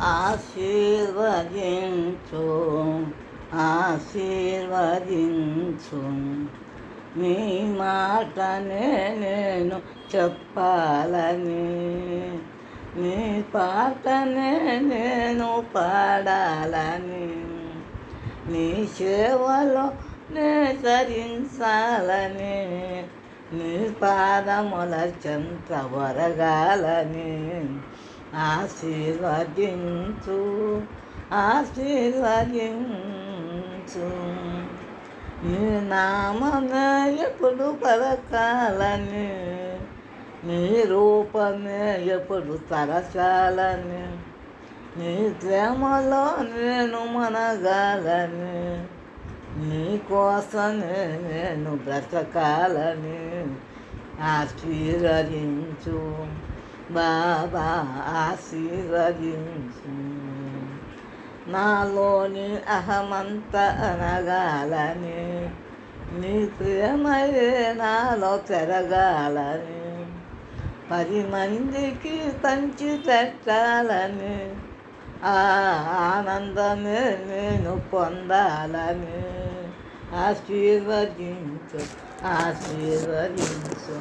ఆశీర్వదించు ఆశీర్వదించు నీ మాటనే నేను చెప్పాలని నీ పాటనే నేను పాడాలని నీ సేవలో నే తరించాలని నీ పాదముల చెంత వరగాలని ఆశీర్వదించు ఆశీర్వదించు నీ నామమే ఎప్పుడు పలకాలని నీ రూపమే ఎప్పుడు తరచాలని నీ ప్రేమలో నేను మనగాలని నీ కోసమే నేను బ్రతకాలని ఆశీర్వదించు బాబా ఆశీర్వదించు నాలోని అహమంతా అనగాలని నీ ప్రేమయే నాలో పెరగాలని 10 మందికి పంచి పెట్టాలని ఆనందమే నేను పొందాలని ఆశీర్వదించు ఆశీర్వదించు